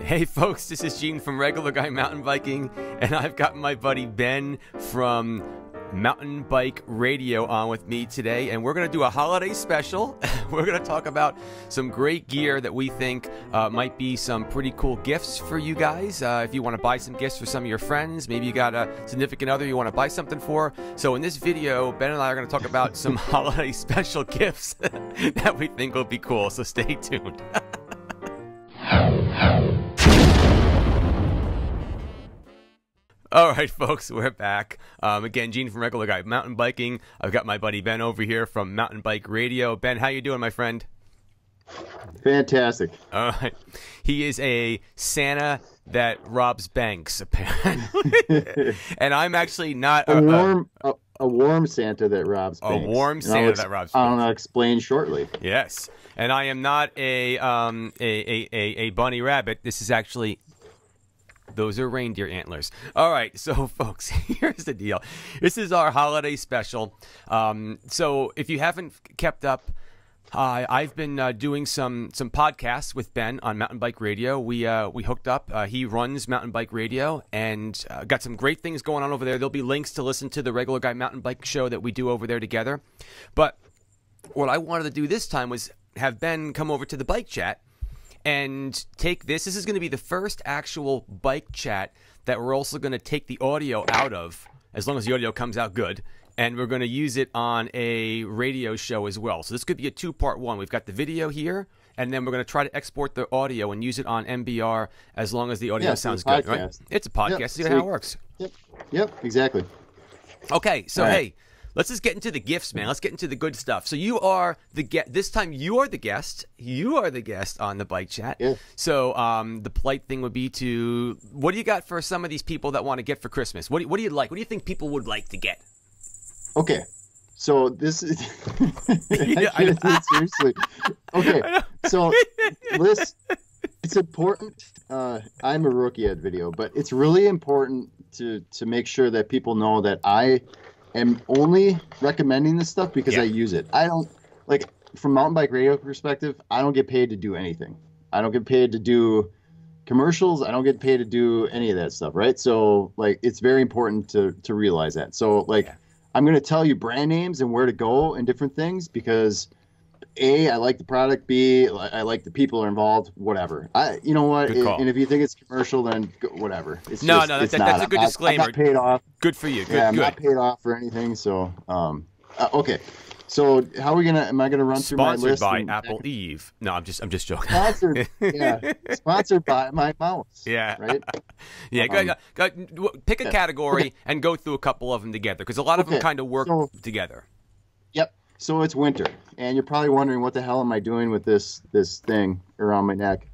Hey folks, this is Gene from Regular Guy Mountain Biking, and I've got my buddy Ben from Mountain Bike Radio on with me today, and we're going to do a holiday special. We're going to talk about some great gear that we think might be some pretty cool gifts for you guys. If you want to buy some gifts for some of your friends, maybe you got a significant other you want to buy something for. So in this video, Ben and I are going to talk about some holiday special gifts that we think will be cool, so stay tuned. All right, folks, we're back. Again, Gene from Regular Guy Mountain Biking. I've got my buddy Ben over here from Mountain Bike Radio. Ben, how you doing, my friend? Fantastic. All right. He is a Santa that robs banks, apparently. And I'm actually not a warm Santa that robs banks. A warm Santa that robs banks. I'll explain shortly. Yes. And I am not a bunny rabbit. This is actually... Those are reindeer antlers. All right, so folks, here's the deal. This is our holiday special. So if you haven't kept up, I've been doing some podcasts with Ben on Mountain Bike Radio. We hooked up. He runs Mountain Bike Radio and got some great things going on over there. There'll be links to listen to the Regular Guy Mountain Bike show that we do over there together. But what I wanted to do this time was have Ben come over to the bike chat and take this. This is going to be the first actual bike chat that we're also going to take the audio out of, as long as the audio comes out good, and we're going to use it on a radio show as well. So this could be a two-part one. We've got the video here, and then we're going to try to export the audio and use it on MBR as long as the audio sounds good. Right? It's a podcast. Yep. See how it works. Yep, exactly. Okay, so hey, let's just get into the gifts, man. Let's get into the good stuff. So you are the guest. This time you are the guest. You are the guest on the bike chat. Yeah. So the polite thing would be to, what do you got for some of these people that want to get for Christmas? What do you like? What do you think people would like to get? Okay. So this is I can't do it seriously. Okay. So it's important. I'm a rookie at video, but it's really important to make sure that people know that I am only recommending this stuff because I use it. I don't, like, from Mountain Bike Radio perspective, I don't get paid to do anything. I don't get paid to do commercials. I don't get paid to do any of that stuff, right? So, like, it's very important to realize that. So, like, I'm going to tell you brand names and where to go and different things because, A, I like the product, B, I like the people are involved, whatever. You know what? And if you think it's commercial, then whatever. It's that's a good disclaimer. I'm not paid off. Good for you. Good, I'm not paid off for anything. So, okay. So how are we gonna? Am I gonna run through my list? Sponsored by Apple Eve. No, I'm just joking. Sponsored, sponsored by my mouse. Yeah. Right. Yeah. Pick a category and go through a couple of them together because a lot of them kind of work together. Yep. So it's winter, and you're probably wondering what the hell am I doing with this thing around my neck.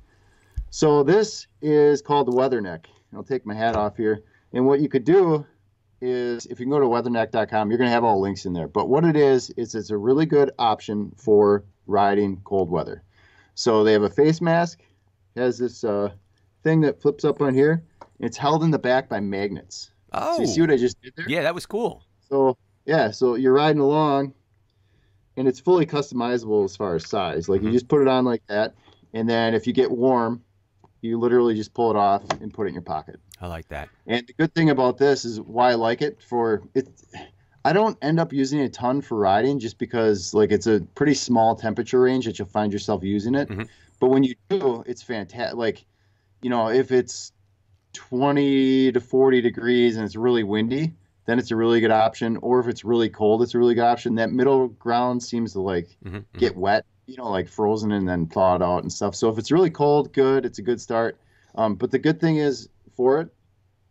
So this is called the weather neck. I'll take my hat off here, and what you could do is if you can go to weatherneck.com, you're going to have all links in there. But what it is it's a really good option for riding cold weather. So they have a face mask, it has this thing that flips up on here. It's held in the back by magnets. Oh, so you see what I just did there? Yeah, that was cool. So so you're riding along, and it's fully customizable as far as size. Like you just put it on like that, and then if you get warm, you literally just pull it off and put it in your pocket. I like that. And the good thing about this is why I like it for it. I don't end up using it a ton for riding just because like it's a pretty small temperature range that you'll find yourself using it. But when you do, it's fantastic. Like, you know, if it's 20 to 40 degrees and it's really windy, then it's a really good option. Or if it's really cold, it's a really good option. That middle ground seems to like get wet, you know, like frozen and then thawed out and stuff. So if it's really cold, good. It's a good start. But the good thing is for it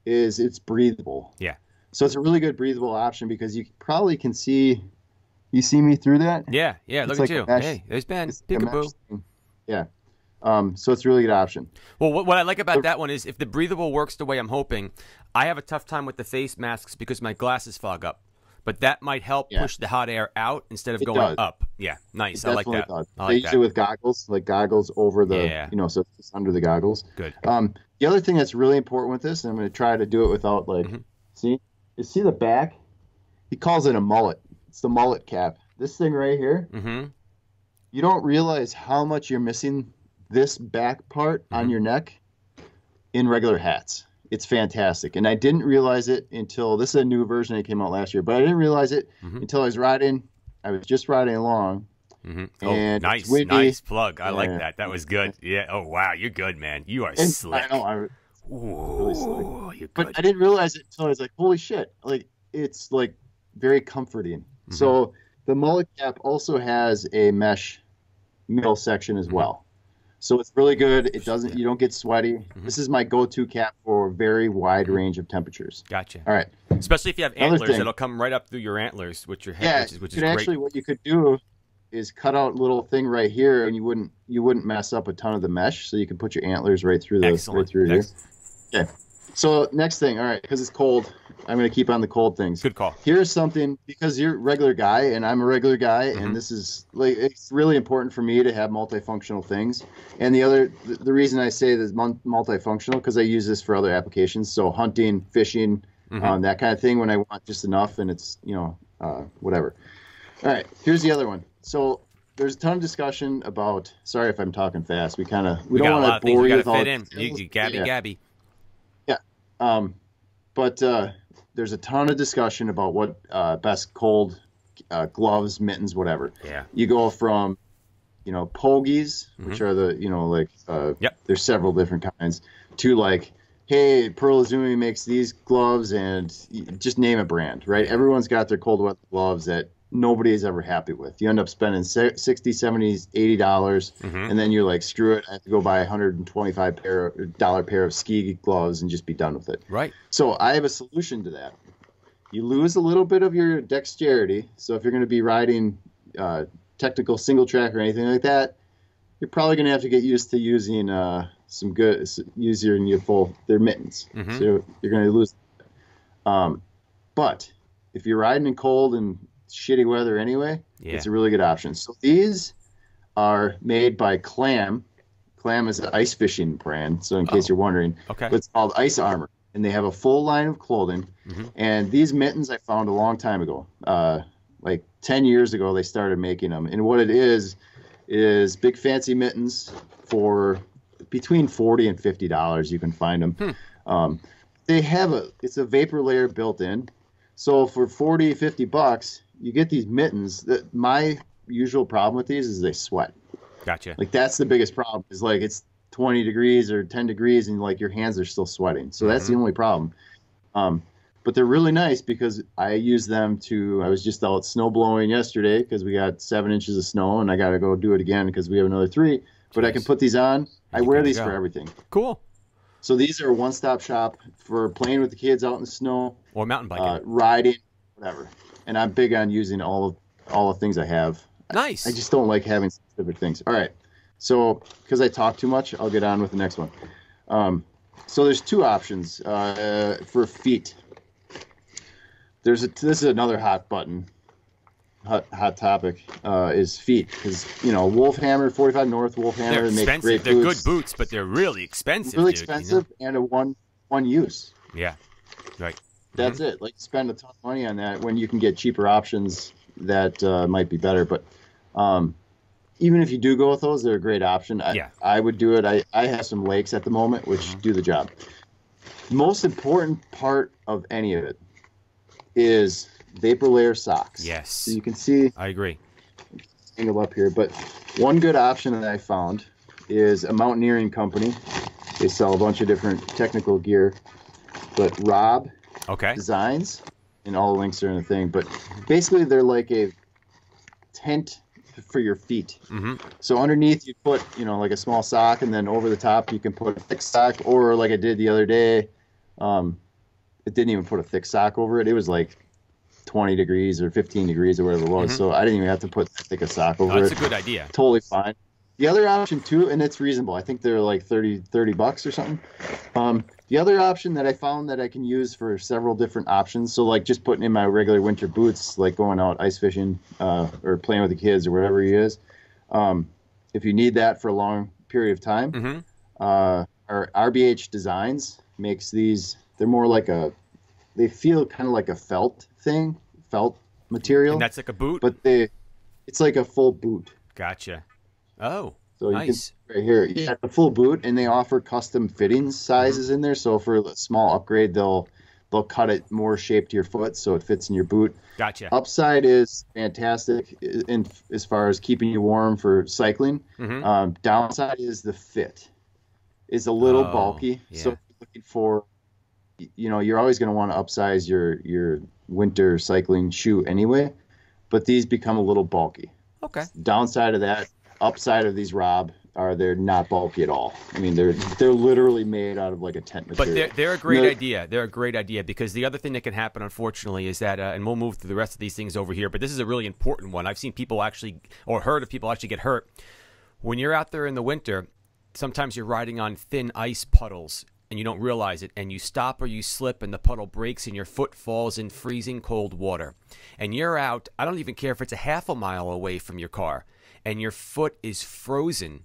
is it's breathable. Yeah. So it's a really good breathable option because you probably can see, you see me through that? Yeah. Yeah. Look at you. Hey, there's Ben. Peekaboo. Yeah. So it's a really good option. Well, what I like about that one is if the breathable works the way I'm hoping, I have a tough time with the face masks because my glasses fog up. But that might help push the hot air out instead of going up. Yeah, nice. I like that. They use it with goggles, like goggles over the, you know, so it's under the goggles. Good. The other thing that's really important with this, and I'm going to try to do it without like, see the back? He calls it a mullet. It's the mullet cap. This thing right here, you don't realize how much you're missing this back part on your neck in regular hats. It's fantastic. And I didn't realize it until, this is a new version that came out last year, but I didn't realize it until I was just riding along. Oh, nice plug. I like that. That was good. Yeah. Oh, wow. You're good, man. You are slick. I know. Really slick. You're good. But I didn't realize it until I was like, holy shit. Like, it's like very comforting. So the mullet cap also has a mesh middle section as well. So it's really good. It doesn't, you don't get sweaty. This is my go-to cap for a very wide range of temperatures. Gotcha. All right. Especially if you have antlers, it'll come right up through your antlers with your head, which is great. Actually, what you could do is cut out a little thing right here, and you wouldn't mess up a ton of the mesh. So you can put your antlers right through here. Okay. So next thing, all right, because it's cold, I'm going to keep on the cold things. Good call. Here's something, because you're a regular guy and I'm a regular guy, and this is like, it's really important for me to have multifunctional things. And the reason I say this multifunctional, because I use this for other applications. So hunting, fishing, that kind of thing, when I want just enough, and it's, whatever. All right, here's the other one. So there's a ton of discussion about, sorry if I'm talking fast, we don't want to bore you with all the details. You gabby. Yeah. But there's a ton of discussion about what best cold gloves, mittens, whatever. Yeah. You go from, pogies, which are the, there's several different kinds, to like, hey, Pearl Izumi makes these gloves, and just name a brand, right? Everyone's got their cold weather gloves that nobody is ever happy with. You end up spending $60, $70, $80, and then you're like, screw it, I have to go buy a $125 pair of ski gloves and just be done with it. Right. So I have a solution to that. You lose a little bit of your dexterity. So if you're going to be riding technical single track or anything like that, you're probably going to have to get used to using their mittens. So you're going to lose. But if you're riding in cold and shitty weather anyway, it's a really good option. So these are made by Clam. Clam is an ice fishing brand, so in case you're wondering. Okay. It's called Ice Armor, and they have a full line of clothing. And these mittens I found a long time ago. Like 10 years ago they started making them. And what it is big fancy mittens for between $40 and $50 you can find them. It's a vapor layer built in. So for $40, $50, you get these mittens. My usual problem with these is they sweat. Gotcha. Like that's the biggest problem. Is like it's 20 degrees or 10 degrees, and like your hands are still sweating. So that's the only problem. But they're really nice because I use them I was just out snow blowing yesterday because we got 7 inches of snow, and I got to go do it again because we have another 3. But I can put these on. I wear these for everything. Cool. So these are a one-stop shop for playing with the kids out in the snow, or mountain biking, riding, whatever. And I'm big on using all the things I have. Nice. I just don't like having specific things. All right. So because I talk too much, I'll get on with the next one. So there's 2 options for feet. This is another hot button. Hot topic is feet, because Wolfhammer, 45 North Wolfhammer, they make great boots. They're good boots, but they're really expensive. Really expensive, and a one use. Yeah, right. That's it. Like, spend a ton of money on that when you can get cheaper options that might be better. But even if you do go with those, they're a great option. I would do it. I have some Lakes at the moment, which do the job. The most important part of any of it is vapor layer socks. Yes. So you can see. I agree. Angle up here, but one good option that I found is a mountaineering company. They sell a bunch of different technical gear, but Rob Designs, and all the links are in the thing. But basically, they're like a tent for your feet. So underneath, you put like a small sock, and then over the top, you can put a thick sock, or like I did the other day. It didn't even put a thick sock over it. It was like 20 degrees or 15 degrees or whatever it was. So I didn't even have to put that thick a sock over it. That's a good idea. Totally fine. The other option too, and it's reasonable. I think they're like $30 or something. The other option that I found that I can use for several different options. So like just putting in my regular winter boots, like going out ice fishing or playing with the kids or whatever he is. If you need that for a long period of time, our RBH Designs makes these. They're more like they feel kind of like a felt material. And that's like a boot? But it's like a full boot. Gotcha. Oh. So you can Nice. see right here, yeah, the full boot, and they offer custom fittings sizes in there. So for a small upgrade, they'll cut it more shaped to your foot so it fits in your boot. Gotcha. Upside is fantastic in as far as keeping you warm for cycling. Downside is the fit. It's a little bulky, yeah. so if you're looking for, you're always going to want to upsize your winter cycling shoe anyway, but these become a little bulky. Okay. Downside of that, upside of these, Rob, are they're not bulky at all. I mean, they're literally made out of like a tent material. But they're a great idea. They're a great idea because the other thing that can happen, unfortunately, is that, and we'll move through the rest of these things over here, but this is a really important one. I've seen people actually, or heard of people actually get hurt. When you're out there in the winter, sometimes you're riding on thin ice puddles and you don't realize it, and you stop or you slip and the puddle breaks and your foot falls in freezing cold water. And you're out, I don't even care if it's a half a mile away from your car, and your foot is frozen.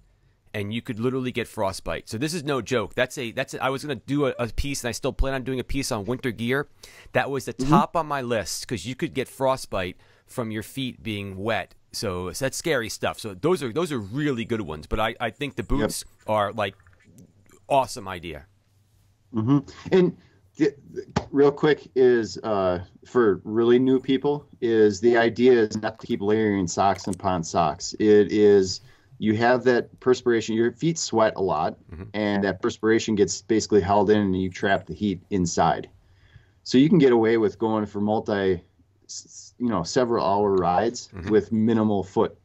And you could literally get frostbite. So this is no joke. I was going to do a piece, and I still plan on doing a piece on winter gear. That was the top on my list because you could get frostbite from your feet being wet. So that's scary stuff. So those are really good ones. But I think the boots are like awesome idea. And real quick is for really new people is the idea is not to keep layering socks upon socks. It is. You have that perspiration, your feet sweat a lot, and that perspiration gets basically held in and you trap the heat inside. So you can get away with going for several hour rides with minimal foot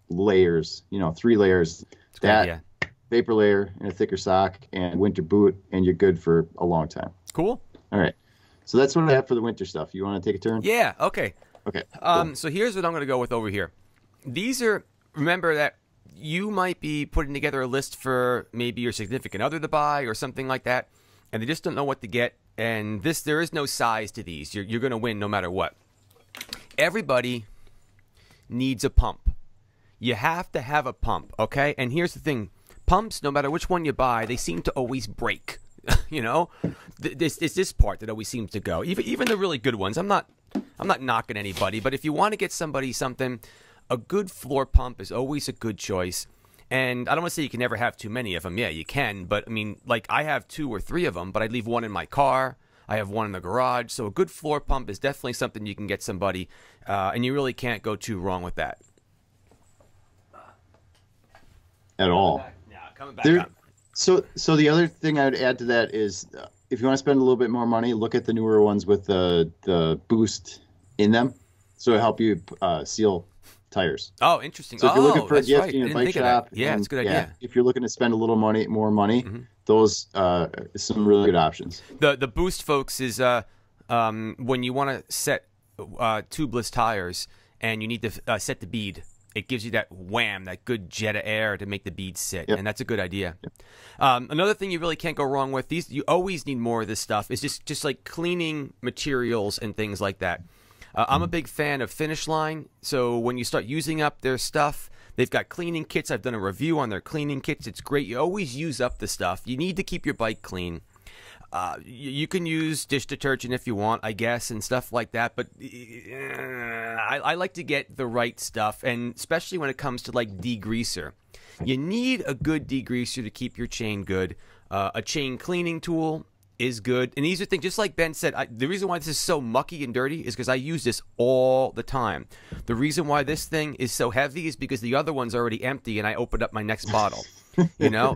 layers, 3 layers. That vapor layer and a thicker sock and winter boot, and you're good for a long time. Cool. All right. So that's what I have for the winter stuff. You want to take a turn? Yeah, okay. Okay. Cool. So here's what I'm going to go with over here. These are... Remember that you might be putting together a list for maybe your significant other to buy or something like that, and they just don't know what to get. And there is no size to these. You're going to win no matter what. Everybody needs a pump. You have to have a pump, okay? And here's the thing. Pumps, no matter which one you buy, they seem to always break. It's this part that always seems to go. Even the really good ones. I'm not knocking anybody, but if you want to get somebody something... A good floor pump is always a good choice. And I don't want to say you can never have too many of them. Yeah, you can. But, I mean, like I have 2 or 3 of them, but I leave one in my car. I have one in the garage. So a good floor pump is definitely something you can get somebody. And you really can't go too wrong with that. At all. Yeah, coming back up. So the other thing I would add to that is if you want to spend a little bit more money, look at the newer ones with the boost in them. So it'll help you seal tires. Oh, interesting. So if you're looking for a gift in a bike shop, yeah, it's a good idea. If you're looking to spend a little more money, those some really good options. The boost, folks, is when you want to set tubeless tires and you need to set the bead. It gives you that wham, that good jet of air to make the beads sit, and that's a good idea. Another thing you really can't go wrong with these. You always need more of this stuff. Is just like cleaning materials and things like that. I'm a big fan of Finish Line, so when you start using up their stuff, they've got cleaning kits. I've done a review on their cleaning kits. It's great. You always use up the stuff. You need to keep your bike clean. You can use dish detergent if you want, I guess, and stuff like that, but I like to get the right stuff, and especially when it comes to, like, degreaser. You need a good degreaser to keep your chain good. A chain cleaning tool is good. And these are things, just like Ben said, the reason why this is so mucky and dirty is because I use this all the time. The reason why this thing is so heavy is because the other one's already empty and I opened up my next bottle.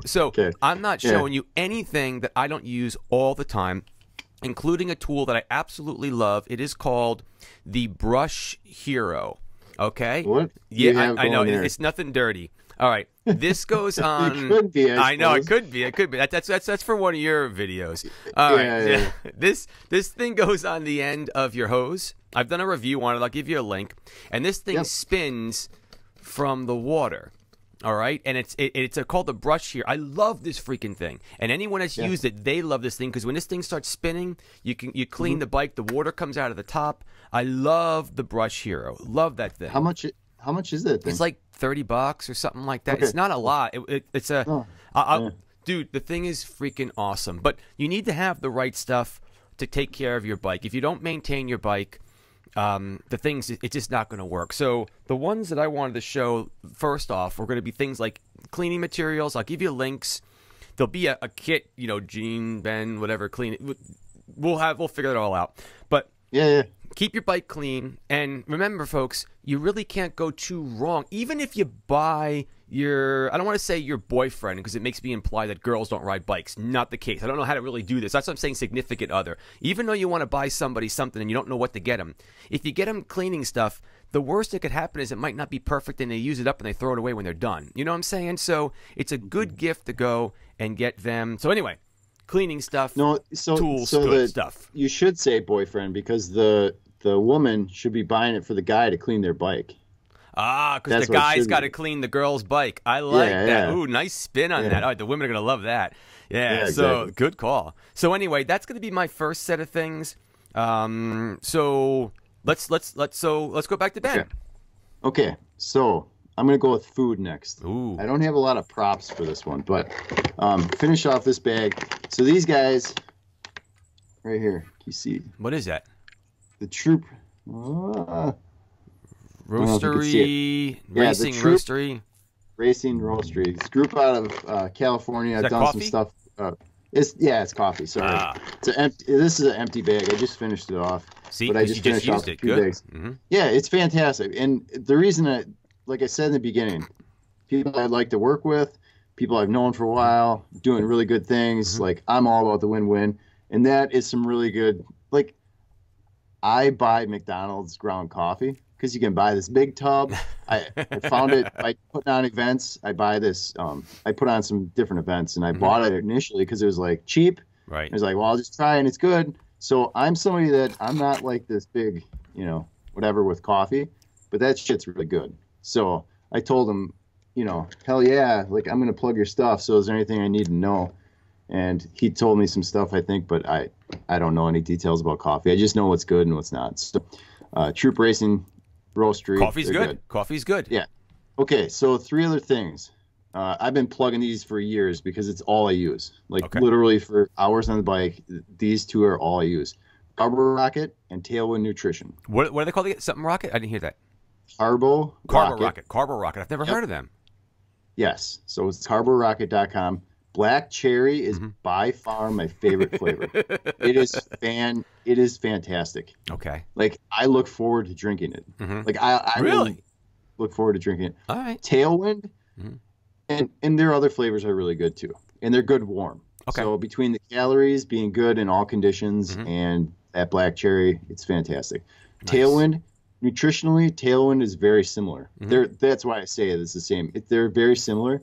So I'm not showing you anything that I don't use all the time, including a tool that I absolutely love. It is called the Brush Hero. Okay? What? Yeah, I know. It's nothing dirty. All right, this goes on. It could be. I know it could be. It could be. That's for one of your videos. All right. Yeah. This thing goes on the end of your hose. I've done a review on it. I'll give you a link. And this thing spins from the water. All right, and it's called the Brush here. I love this freaking thing, and anyone that's used it, they love this thing because when this thing starts spinning, you clean the bike. The water comes out of the top. I love the Brush Hero. Love that thing. How much is that thing? It's like $30 or something like that. Okay. It's not a lot. It's a dude. The thing is freaking awesome, but you need to have the right stuff to take care of your bike. If you don't maintain your bike, the things, it's just not going to work. So the ones that I wanted to show first off were going to be things like cleaning materials. I'll give you links. There'll be a kit, you know, Gene, Ben, whatever, clean. We'll figure it all out. But yeah. Keep your bike clean. And remember, folks, you really can't go too wrong. Even if you buy your, I don't want to say your boyfriend, because it makes me imply that girls don't ride bikes. Not the case. I don't know how to really do this. That's what I'm saying, significant other. Even though you want to buy somebody something and you don't know what to get them, if you get them cleaning stuff, the worst that could happen is it might not be perfect and they use it up and they throw it away when they're done. You know what I'm saying? So it's a good gift to go and get them. So anyway, cleaning stuff, tools, good stuff. You should say boyfriend, because the woman should be buying it for the guy to clean their bike. Ah, because the guy's got to clean the girl's bike. I like that. Yeah. Ooh, nice spin on that. All right, the women are going to love that. Yeah, so exactly. Good call. So anyway, that's going to be my first set of things. So let's go back to Ben. Okay. So I'm going to go with food next. Ooh. I don't have a lot of props for this one, but finish off this bag. So these guys right here, you see? What is that? The Troop. Roastery, Racing Roastery. Racing Roastery. It's a group out of California. I've done coffee? some stuff. It's coffee. Sorry. This is an empty bag. I just finished it off. See, but I just finished off it. 2 Good. bags. Mm-hmm. Yeah, it's fantastic. And the reason like I said in the beginning, people I'd like to work with, people I've known for a while, doing really good things. Mm-hmm. Like, I'm all about the win-win. And that is some really good, like, I buy McDonald's ground coffee because you can buy this big tub. I found it by putting on events. I buy this. I put on some different events, and I bought it initially because it was like cheap. Right. I was like, well, I'll just try, and it's good. So I'm somebody that I'm not like this big, whatever with coffee, but that shit's really good. So I told him, hell yeah, like, I'm gonna plug your stuff. So is there anything I need to know? And he told me some stuff, I think, but I don't know any details about coffee. I just know what's good and what's not. So, Troop Racing Roastery. Coffee's good. Coffee's good. Yeah. Okay, so 3 other things. I've been plugging these for years because it's all I use. Like, literally for hours on the bike, these 2 are all I use. Carbo Rocket and Tailwind Nutrition. What are they called again? Something Rocket? I didn't hear that. Carbo Rocket. Carbo Rocket. I've never heard of them. Yes. So it's carborocket.com. Black cherry is by far my favorite flavor. It is fantastic. Okay. Like, I look forward to drinking it. Like, I really look forward to drinking it. All right. Tailwind, and their other flavors are really good too, and they're good warm. Okay. So between the calories being good in all conditions and that black cherry, it's fantastic. Nice. Tailwind, nutritionally, Tailwind is very similar. That's why I say it's the same. They're very similar.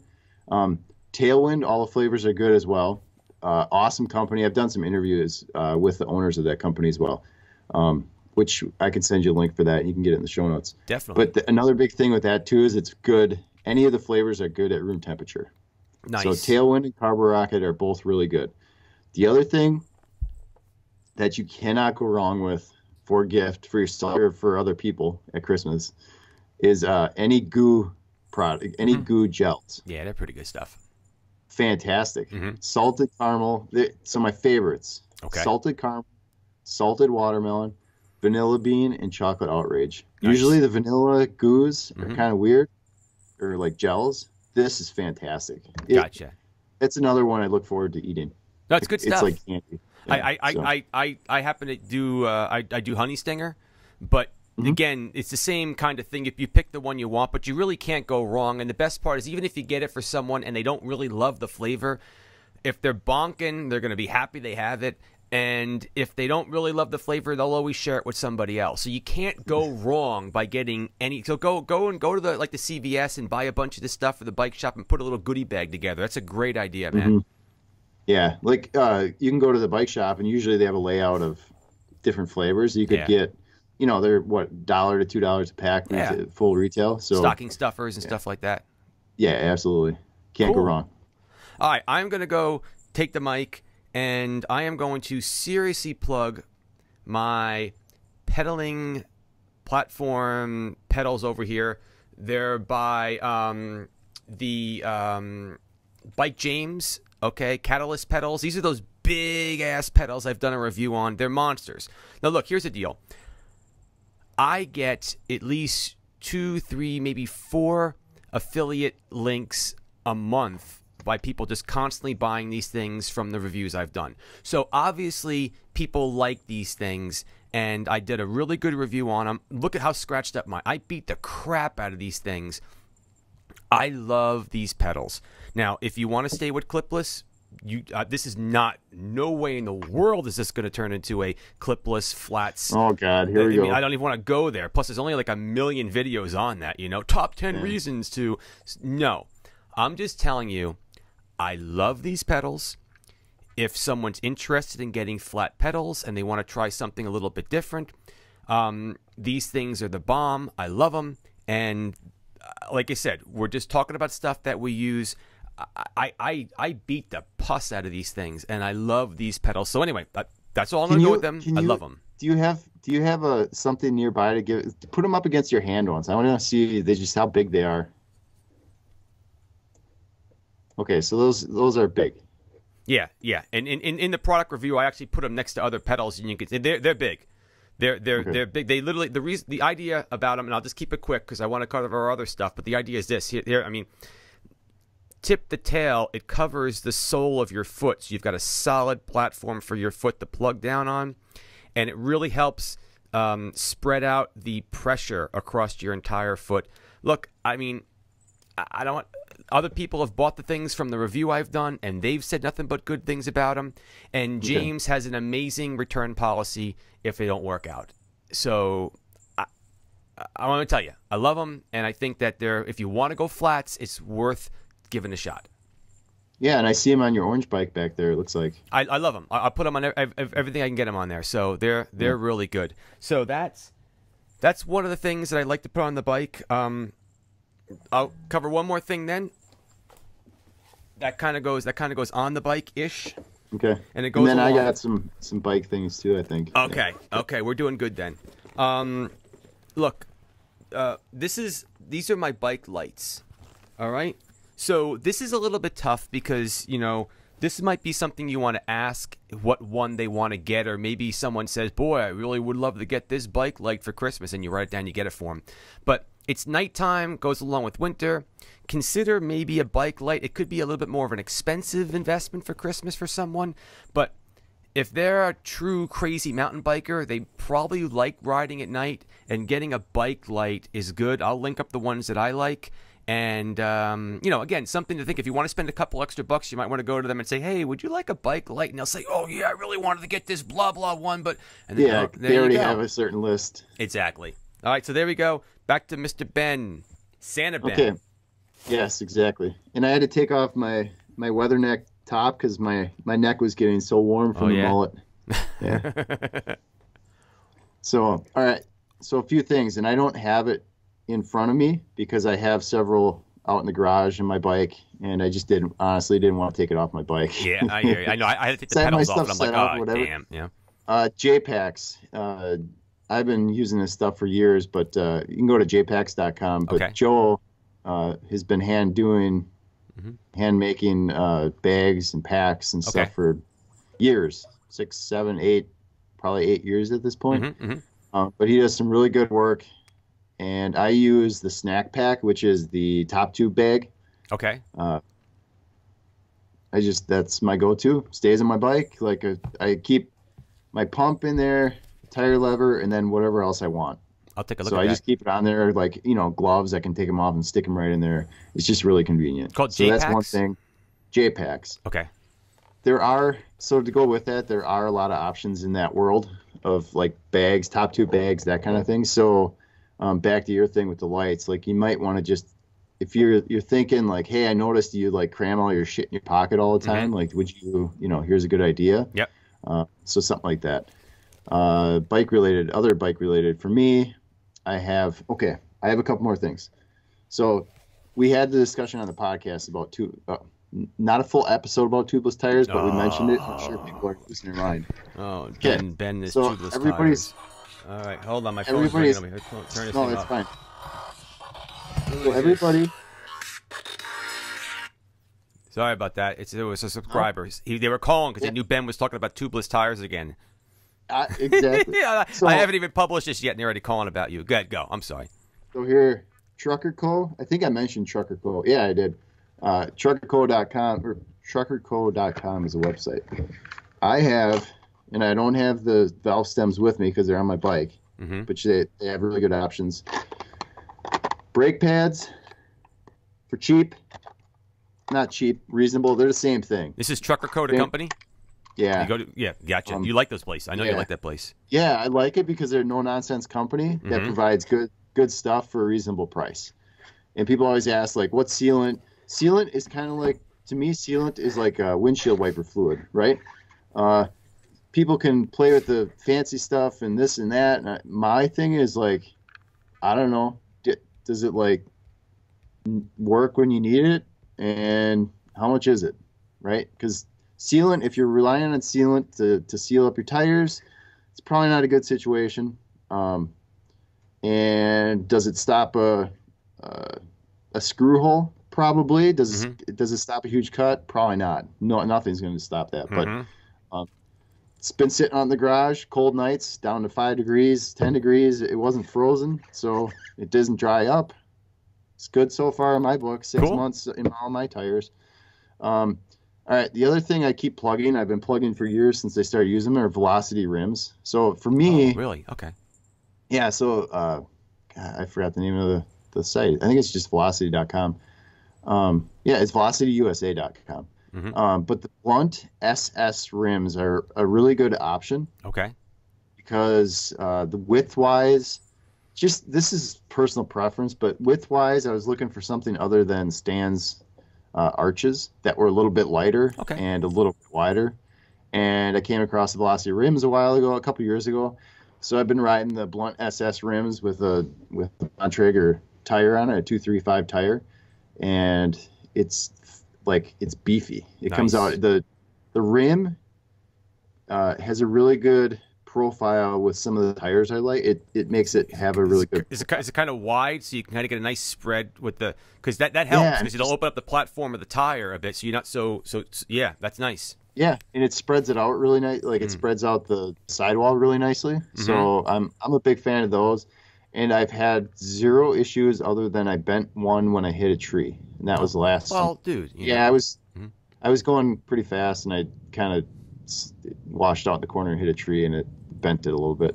Tailwind, all the flavors are good as well. Awesome company. I've done some interviews with the owners of that company as well, which I can send you a link for that. You can get it in the show notes. Definitely. But another big thing with that, too, is it's good. Any of the flavors are good at room temperature. Nice. So Tailwind and Carbo Rocket are both really good. The other thing that you cannot go wrong with for a gift for yourself or for other people at Christmas is any goo product, any goo gels. Yeah, they're pretty good stuff. Fantastic. Salted caramel. So my favorites. Okay. Salted caramel, salted watermelon, vanilla bean, and chocolate outrage. Nice. Usually the vanilla goos are kind of weird, or like gels. This is fantastic. Gotcha. It's another one I look forward to eating. That's good stuff. It's like candy. Yeah, I happen to do I do honey stinger, but again, it's the same kind of thing. If you pick the one you want, but you really can't go wrong. And the best part is, even if you get it for someone and they don't really love the flavor, if they're bonking, they're going to be happy they have it. And if they don't really love the flavor, they'll always share it with somebody else. So you can't go wrong by getting any. So go to the CVS and buy a bunch of this stuff for the bike shop and put a little goodie bag together. That's a great idea, man. Yeah, like you can go to the bike shop and usually they have a layout of different flavors. You could get. They're what, $1 to $2 a pack, full retail. So stocking stuffers and stuff like that. Yeah, absolutely. Can't go wrong. All right, I'm going to go take the mic, and I am going to seriously plug my pedaling platform pedals over here. They're by the Bike James, Catalyst pedals. These are those big-ass pedals I've done a review on. They're monsters. Now, look, here's the deal. I get at least 2, 3, maybe 4 affiliate links a month by people just constantly buying these things from the reviews I've done. So obviously people like these things, and I did a really good review on them. Look at how scratched up I beat the crap out of these things. I love these pedals. Now, if you want to stay with clipless, this is not, no way in the world is this going to turn into a clipless flats. Oh God, here we go. I don't even want to go there. Plus, there's only like a million videos on that, you know, top 10 reasons to. No, I'm just telling you, I love these pedals. If someone's interested in getting flat pedals and they want to try something a little bit different, these things are the bomb. I love them. And like I said, we're just talking about stuff that we use. I beat the pus out of these things, and I love these pedals. So anyway, that's all I'm gonna go with them. I love them. Do you have something nearby to put them up against your hand once? I want to see just how big they are. Okay, so those are big. Yeah. And in the product review, I actually put them next to other pedals, and you can they're big. They're big. They literally the idea about them, and I'll just keep it quick because I want to cover our other stuff. But the idea is this here. I mean, tip the tail. It covers the sole of your foot, so you've got a solid platform for your foot to plug down on, and it really helps spread out the pressure across your entire foot. Look, I mean, I don't. Other people have bought the things from the review I've done, and they've said nothing but good things about them. And James has an amazing return policy if they don't work out. So I want to tell you, I love them, and I think that if you want to go flats, it's worth giving a shot. Yeah, and I see them on your orange bike back there. It looks like I love them. I put them on everything I can get them on there. So they're really good. So that's one of the things that I like to put on the bike. I'll cover one more thing then. That kind of goes on the bike ish. Okay. And it goes. And then along. I got some bike things too, I think. Okay. Okay, we're doing good then. Look, these are my bike lights. All right. So this is a little bit tough because, you know, this might be something you want to ask what one they want to get, or maybe someone says, boy, I really would love to get this bike light for Christmas, and you write it down, you get it for them. But it's nighttime, goes along with winter. Consider maybe a bike light. It could be a little bit more of an expensive investment for Christmas for someone, but if they're a true crazy mountain biker, they probably like riding at night, and getting a bike light is good. I'll link up the ones that I like. And, you know, again, something to think. If you want to spend a couple extra bucks, you might want to go to them and say, hey, would you like a bike light? And they'll say, oh, yeah, I really wanted to get this blah, blah one. But and then, yeah, they already have a certain list. Exactly. All right, so there we go. Back to Mr. Ben. Santa Ben. Okay. Yes, exactly. And I had to take off my weather neck top because my neck was getting so warm from the mullet. Yeah. So, all right. So a few things, and I don't have it in front of me because I have several out in the garage in my bike, and I just honestly didn't want to take it off my bike. Yeah, I hear you. I know. I had to take the pedals off, and I'm like, oh, whatever. Damn. Yeah. J-Packs. I've been using this stuff for years, but you can go to jpacks.com. But Joe has been hand making bags and packs and stuff for years, 6, 7, 8, probably 8 years at this point. But he does some really good work. And I use the snack pack, which is the top tube bag. Okay. That's my go-to. Stays on my bike. Like I keep my pump in there, tire lever, and then whatever else I want. I'll take a look at that. So I just keep it on there, like, you know, gloves. I can take them off and stick them right in there. It's just really convenient. Called J-Packs? So that's one thing. J-Packs. Okay. So to go with that, there are a lot of options in that world of like bags, top tube bags, that kind of thing. So back to your thing with the lights, like you might want to just, if you're thinking like, hey, I noticed you like cram all your shit in your pocket all the time. Like, would you know, here's a good idea. Yep. So something like that. Other bike related for me, I have a couple more things. So we had the discussion on the podcast about not a full episode about tubeless tires, but we mentioned it. I'm sure people are losing their mind. Oh, Ben is so tubeless everybody's, tires. All right, hold on. My phone's ringing on me. Turn this thing it's off. fine. So everybody. Sorry about that. It was a subscriber. They were calling because they knew Ben was talking about tubeless tires again. Exactly. Yeah, So, I haven't even published this yet, and they're already calling about you. Go ahead, go. I'm sorry. so here, Trucker Co. I think I mentioned Trucker Co. Yeah, I did. Truckerco.com or truckerco.com is a website. I have, and I don't have the valve stems with me because they're on my bike, but they have really good options. Brake pads for cheap, not cheap, reasonable. They're the same thing. This is Trucker Co. Company? Yeah. You go to, yeah, gotcha. You like those places. I know you like that place. Yeah, I like it because they're a no-nonsense company that provides good stuff for a reasonable price. And people always ask, like, what's sealant? Sealant is kind of like, to me, sealant is like a windshield wiper fluid, right? People can play with the fancy stuff and this and that. And my thing is, like, I don't know, does it, like, work when you need it? And how much is it, right? Because sealant, if you're relying on sealant to seal up your tires, it's probably not a good situation. And does it stop a screw hole? Probably. Does it stop a huge cut? Probably not. No, nothing's going to stop that. But it's been sitting out in the garage, cold nights, down to 5 degrees, 10 degrees. It wasn't frozen, so it doesn't dry up. It's good so far in my book. 6 months in all my tires. All right, the other thing I keep plugging, I've been plugging for years since I started using them, are Velocity rims. So for me... Oh, really? Okay. Yeah, so God, I forgot the name of the site. I think it's just velocity.com. Yeah, it's velocityusa.com. But the blunt SS rims are a really good option. Okay. Because the width-wise, this is personal preference, but width-wise, I was looking for something other than Stan's arches that were a little bit lighter and a little bit wider. And I came across the Velocity rims a couple years ago. So I've been riding the blunt SS rims with the Bontrager tire on it, a 235 tire, and it's beefy. It comes out, the rim has a really good profile with some of the tires I like. It makes it have a really good. Is it kind of wide so you can kind of get a nice spread with the, because that helps because it'll open up the platform of the tire a bit so you're not so yeah, that's nice. Yeah, and it spreads it out really nice. Like it spreads out the sidewall really nicely. So I'm a big fan of those, and I've had 0 issues other than I bent one when I hit a tree, and that was the last. Well, dude. Yeah, I was going pretty fast, and I kind of washed out in the corner and hit a tree, and it bent it a little bit.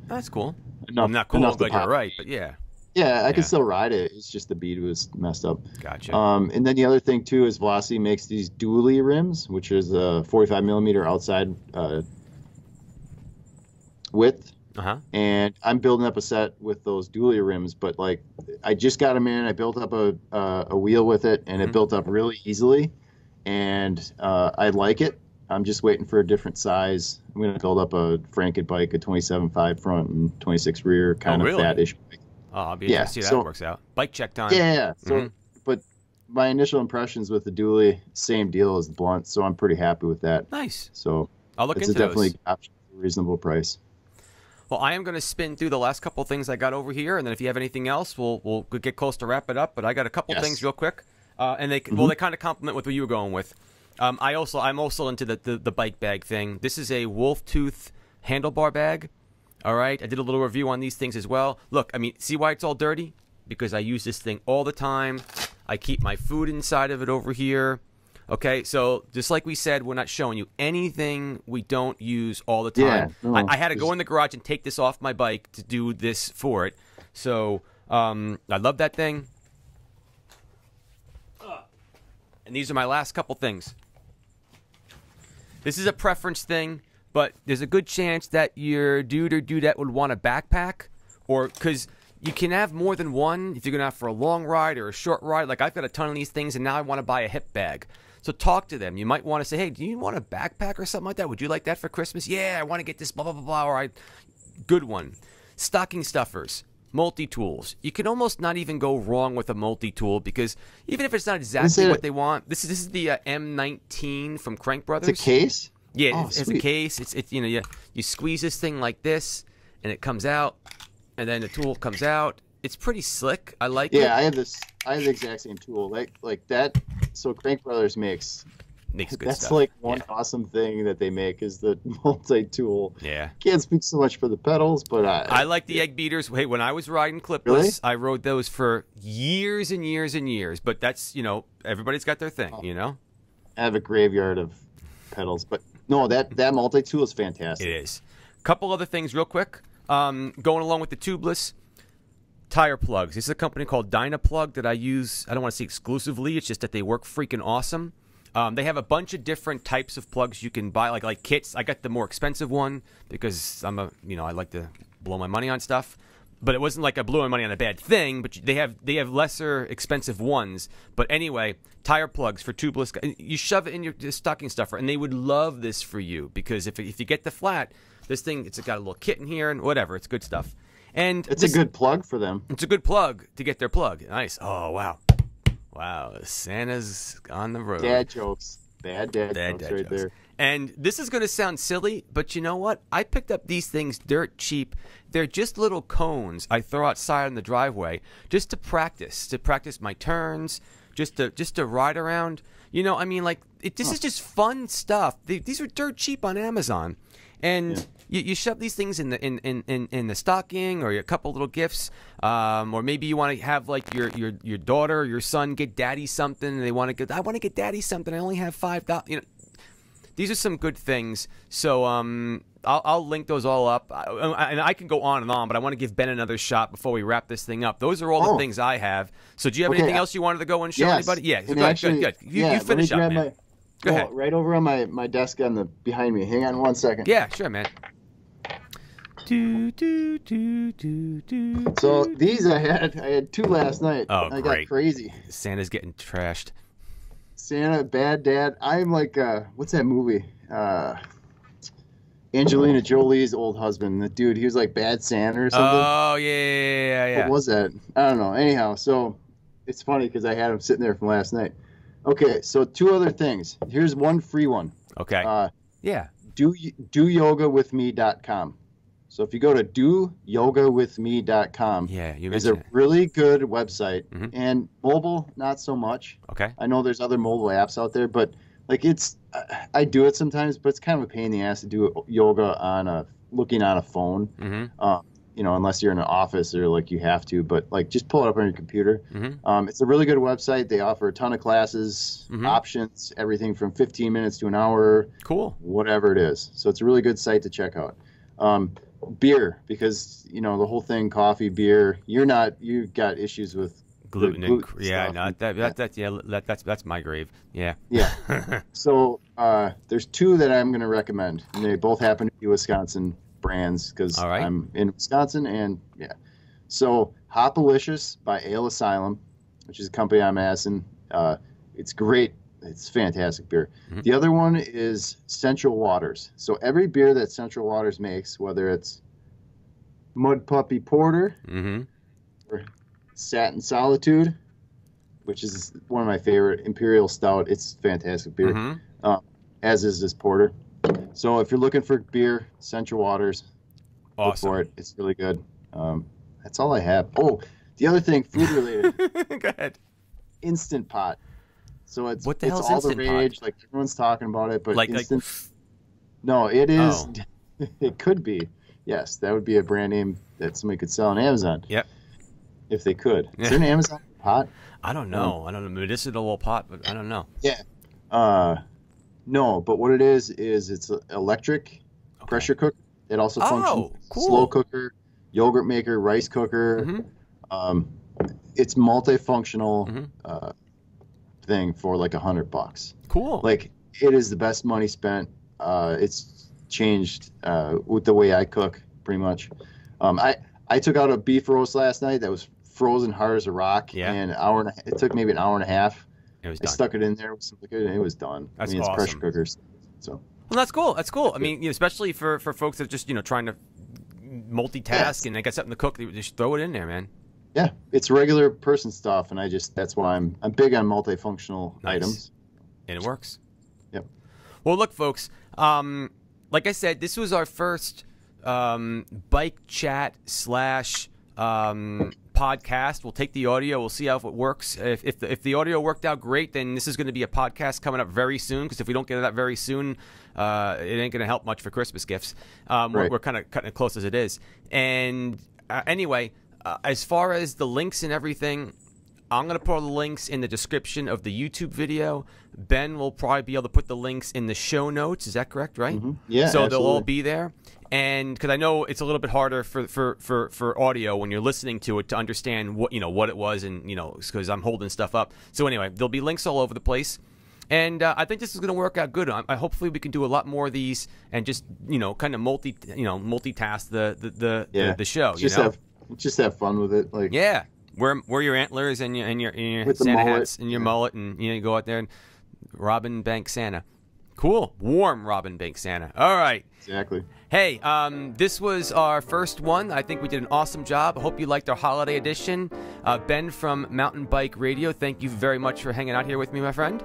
That's cool. Not cool, but you're right. But yeah. Yeah, I can still ride it. It's just the bead was messed up. Gotcha. And then the other thing, too, is Velocity makes these dually rims, which is a 45 millimeter outside width. And I'm building up a set with those dually rims, but, like, I just got them in. I built up a wheel with it, and it built up really easily. And I like it. I'm just waiting for a different size. I'm going to build up a Franken bike, a 27.5 front and 26 rear, kind of fat-ish bike. Oh, I'll be interested to see how that works out. Bike check time. Yeah. So, but my initial impressions with the dually, same deal as the blunt, so I'm pretty happy with that. Nice. So I'll look into those. It's definitely a reasonable price. Well, I am going to spin through the last couple of things I got over here, and then if you have anything else, we'll get close to wrap it up. But I got a couple things real quick, and they kind of complement with what you were going with. I'm also into the bike bag thing. This is a wolf tooth handlebar bag. All right, I did a little review on these things as well. Look, I mean, see why it's all dirty? Because I use this thing all the time. I keep my food inside of it over here. Okay, so just like we said, we're not showing you anything we don't use all the time. Yeah, no, I had to go in the garage and take this off my bike to do this for it. So I love that thing. And these are my last couple things. This is a preference thing. But there's a good chance that your dude or dudette would want a backpack, or because you can have more than one if you're going to have for a long ride or a short ride. Like I've got a ton of these things, and now I want to buy a hip bag. So talk to them. You might want to say, hey, do you want a backpack or something like that? Would you like that for Christmas? Yeah, I want to get this blah, blah, blah, blah. Or good one. Stocking stuffers. Multi-tools. You can almost not even go wrong with a multi-tool because even if it's not exactly what they want, this is the M19 from Crank Brothers. It's a case? Yeah, it's a case. It's you know, you squeeze this thing like this, and it comes out, and then the tool comes out. It's pretty slick. I like it. Yeah, I have the exact same tool, like that. So Crank Brothers makes makes good That's stuff. like one awesome thing that they make is the multi-tool. Yeah. Can't speak so much for the pedals, but I like the egg beaters. Hey, when I was riding clipless, Really? I rode those for years and years and years. But that's, everybody's got their thing, I have a graveyard of pedals, but no, that multi-tool is fantastic. It is. Couple other things real quick. Going along with the tubeless, tire plugs. This is a company called Dynaplug that I use. I don't want to say exclusively. It's just that they work freaking awesome. They have a bunch of different types of plugs you can buy, like kits. I got the more expensive one because I like to blow my money on stuff. But it wasn't like I blew my money on a bad thing. But they have lesser expensive ones. But anyway, tire plugs for tubeless. You shove it in your stocking stuffer, and they would love this for you because if you get the flat, this thing, it's got a little kit in here and whatever. It's good stuff. And it's a good plug for them. It's a good plug to get their plug. Nice. Oh, wow. Wow. Santa's on the road. Dad jokes. Bad dad jokes right there. And this is going to sound silly, but you know what? I picked up these things dirt cheap. They're just little cones I throw outside in the driveway just to practice my turns, just to ride around. This is just fun stuff. These are dirt cheap on Amazon. And you shove these things in the stocking, or a couple little gifts, or maybe you want to have like your daughter or your son get daddy something, and they want to I want to get daddy something. I only have $5. These are some good things. So I'll link those all up, and I can go on and on, but I want to give Ben another shot before we wrap this thing up. Those are all the things I have. So do you have anything else you wanted to go and show anybody? Yeah, good. You finish up, man. Go ahead. Right over on my desk behind me. Hang on one second. Yeah, sure, man. So these I had 2 last night. Oh, I great. got crazy. Santa's getting trashed. Santa, bad dad. I'm like, what's that movie? Angelina Jolie's old husband. The dude, he was like Bad Santa or something. Oh, yeah. What was that? I don't know. Anyhow, so it's funny because I had him sitting there from last night. Okay, so 2 other things. Here's one free one. Okay. Yeah. DoYogaWithMe.com. So if you go to DoYogaWithMe.com, it's a really good website. Mm-hmm. And mobile, not so much. Okay. I know there's other mobile apps out there, but like I do it sometimes, but it's kind of a pain in the ass to do yoga looking on a phone. Mm-hmm. Unless you're in an office or like you have to, but like just pull it up on your computer. Mm-hmm. It's a really good website. They offer a ton of classes, options, everything from 15 minutes to an hour. Cool. Whatever it is. So it's a really good site to check out. Beer, because the whole thing, coffee, beer. You've got issues with gluten and stuff. that's my grave. Yeah. So there's 2 that I'm going to recommend, and they both happen to be Wisconsin brands because I'm in Wisconsin, and so Hopalicious by Ale Asylum, which is a company I'm asking. It's great. It's fantastic beer. Mm-hmm. The other one is Central Waters. So every beer that Central Waters makes, whether it's Mud Puppy Porter or Satin Solitude, which is one of my favorite, Imperial Stout, it's fantastic beer, as is this porter. So if you're looking for beer, Central Waters, look for it. It's really good. That's all I have. Oh, the other thing, food related. Go ahead. Instant Pot. So it's all the rage. Like everyone's talking about it, but no, it is. Oh. It could be. Yes, that would be a brand name that somebody could sell on Amazon. Yep. If they could. Is there an Amazon pot? I don't know. I don't know. Medicinal pot, but I don't know. Yeah. No, but what it is it's an electric pressure cooker. It also functions slow cooker, yogurt maker, rice cooker. It's multifunctional thing for like $100. Cool. Like it is the best money spent. It's changed with the way I cook pretty much. I took out a beef roast last night that was frozen hard as a rock, and it took maybe an hour and a half. It was done. I stuck it in there with some liquid, and it was done. That's it's pressure cookers. So. Well, that's cool. That's cool. I mean, especially for folks that are just trying to multitask and they got something to cook, they just throw it in there, man. Yeah, it's regular person stuff, and that's why I'm big on multifunctional items. And it works. Yep. Well, look, folks. Like I said, this was our first bike chat / podcast. We'll take the audio. We'll see how it works. If the audio worked out great, then this is going to be a podcast coming up very soon. Because if we don't get it out very soon, it ain't going to help much for Christmas gifts. Right. We're kind of cutting it close as it is. And anyway, as far as the links and everything, I'm going to put all the links in the description of the YouTube video. Ben will probably be able to put the links in the show notes. Is that correct, right? Mm-hmm. Yeah, so absolutely. they'll all be there. And because I know it's a little bit harder for audio when you're listening to it to understand what it was, and because I'm holding stuff up. So anyway, there'll be links all over the place. And I think this is going to work out good. Hopefully we can do a lot more of these and just kind of multitask the show. Just have fun with it. Like wear your antlers and your with Santa the hats and your mullet, and you go out there and rob and bank Santa. Cool, warm rob and bank Santa. All right. Exactly. Hey, this was our first one. I think we did an awesome job. I hope you liked our holiday edition. Ben from Mountain Bike Radio, thank you very much for hanging out here with me, my friend.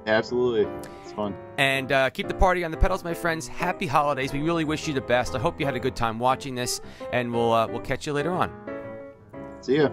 Absolutely. It's fun. And keep the party on the pedals, my friends. Happy holidays. We really wish you the best. I hope you had a good time watching this, and we'll catch you later on. See ya.